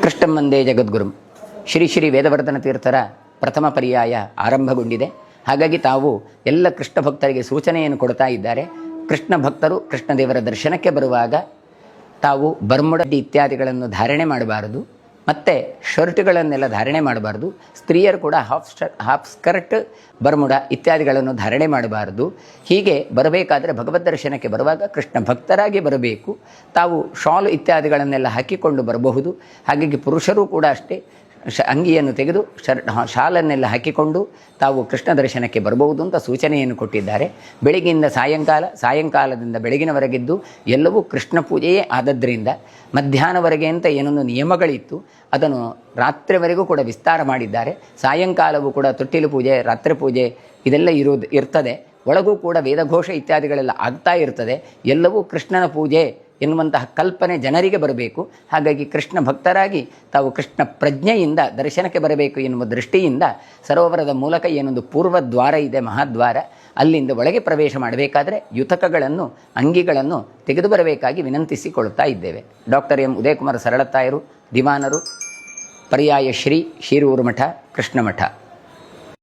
ಕೃಷ್ಣಂ ವಂದೇ ಜಗದ್ಗುರುಂ. ಶ್ರೀ ಶ್ರೀ ವೇದವರ್ಧನ ತೀರ್ಥರ ಪ್ರಥಮ ಪರ್ಯಾಯ ಆರಂಭಗೊಂಡಿದೆ. ಹಾಗಾಗಿ ತಾವು ಎಲ್ಲ ಕೃಷ್ಣ ಭಕ್ತರಿಗೆ ಸೂಚನೆಯನ್ನು ಕೊಡ್ತಾ ಇದ್ದಾರೆ. ಕೃಷ್ಣ ಭಕ್ತರು ಕೃಷ್ಣದೇವರ ದರ್ಶನಕ್ಕೆ ಬರುವಾಗ ತಾವು ಬರ್ಮುಡಡ್ಡಿ ಇತ್ಯಾದಿಗಳನ್ನು ಧಾರಣೆ ಮಾಡಬಾರದು, ಮತ್ತು ಶರ್ಟ್ಗಳನ್ನೆಲ್ಲ ಧಾರಣೆ ಮಾಡಬಾರ್ದು. ಸ್ತ್ರೀಯರು ಕೂಡ ಹಾಫ್ ಸ್ಕರ್ಟ್, ಬರ್ಮುಡ ಇತ್ಯಾದಿಗಳನ್ನು ಧಾರಣೆ ಮಾಡಬಾರ್ದು. ಹೀಗೆ ಬರಬೇಕಾದರೆ ಭಗವದ್ ದರ್ಶನಕ್ಕೆ ಬರುವಾಗ ಕೃಷ್ಣ ಭಕ್ತರಾಗಿ ಬರಬೇಕು. ತಾವು ಶಾಲು ಇತ್ಯಾದಿಗಳನ್ನೆಲ್ಲ ಹಾಕಿಕೊಂಡು ಬರಬಹುದು. ಹಾಗಾಗಿ ಪುರುಷರು ಕೂಡ ಅಷ್ಟೇ ಅಂಗಿಯನ್ನು ತೆಗೆದು ಶಾಲನ್ನೆಲ್ಲ ಹಾಕಿಕೊಂಡು ತಾವು ಕೃಷ್ಣ ದರ್ಶನಕ್ಕೆ ಬರಬಹುದು ಅಂತ ಸೂಚನೆಯನ್ನು ಕೊಟ್ಟಿದ್ದಾರೆ. ಬೆಳಗ್ಗೆಯಿಂದ ಸಾಯಂಕಾಲದಿಂದ ಬೆಳಗಿನವರೆಗಿದ್ದು ಎಲ್ಲವೂ ಕೃಷ್ಣ ಪೂಜೆಯೇ ಆದದ್ದರಿಂದ ಮಧ್ಯಾಹ್ನವರೆಗೆ ಅಂತ ಏನೊಂದು ನಿಯಮಗಳಿತ್ತು, ಅದನ್ನು ರಾತ್ರಿವರೆಗೂ ಕೂಡ ವಿಸ್ತಾರ ಮಾಡಿದ್ದಾರೆ. ಸಾಯಂಕಾಲವೂ ಕೂಡ ತೊಟ್ಟಿಲು ಪೂಜೆ, ರಾತ್ರಿ ಪೂಜೆ ಇದೆಲ್ಲ ಇರ್ತದೆ. ಒಳಗೂ ಕೂಡ ವೇದಘೋಷ ಇತ್ಯಾದಿಗಳೆಲ್ಲ ಆಗ್ತಾ ಇರ್ತದೆ. ಎಲ್ಲವೂ ಕೃಷ್ಣನ ಪೂಜೆ ಎನ್ನುವಂತಹ ಕಲ್ಪನೆ ಜನರಿಗೆ ಬರಬೇಕು. ಹಾಗಾಗಿ ಕೃಷ್ಣ ಭಕ್ತರಾಗಿ ತಾವು ಕೃಷ್ಣ ಪ್ರಜ್ಞೆಯಿಂದ ದರ್ಶನಕ್ಕೆ ಬರಬೇಕು ಎನ್ನುವ ದೃಷ್ಟಿಯಿಂದ ಸರೋವರದ ಮೂಲಕ ಏನೊಂದು ಪೂರ್ವ ದ್ವಾರ ಇದೆ, ಮಹಾದ್ವಾರ, ಅಲ್ಲಿಂದ ಒಳಗೆ ಪ್ರವೇಶ ಮಾಡಬೇಕಾದರೆ ಯುತಕಗಳನ್ನು, ಅಂಗಿಗಳನ್ನು ತೆಗೆದು ಬರಬೇಕಾಗಿ ವಿನಂತಿಸಿಕೊಳ್ಳುತ್ತಾ ಇದ್ದೇವೆ. ಡಾಕ್ಟರ್ ಎಂ ಉದಯಕುಮಾರ್ ಸರಳತಾಯರು, ದಿವಾನರು, ಪರ್ಯಾಯ ಶ್ರೀ ಶಿರೂರು ಮಠ, ಕೃಷ್ಣ ಮಠ.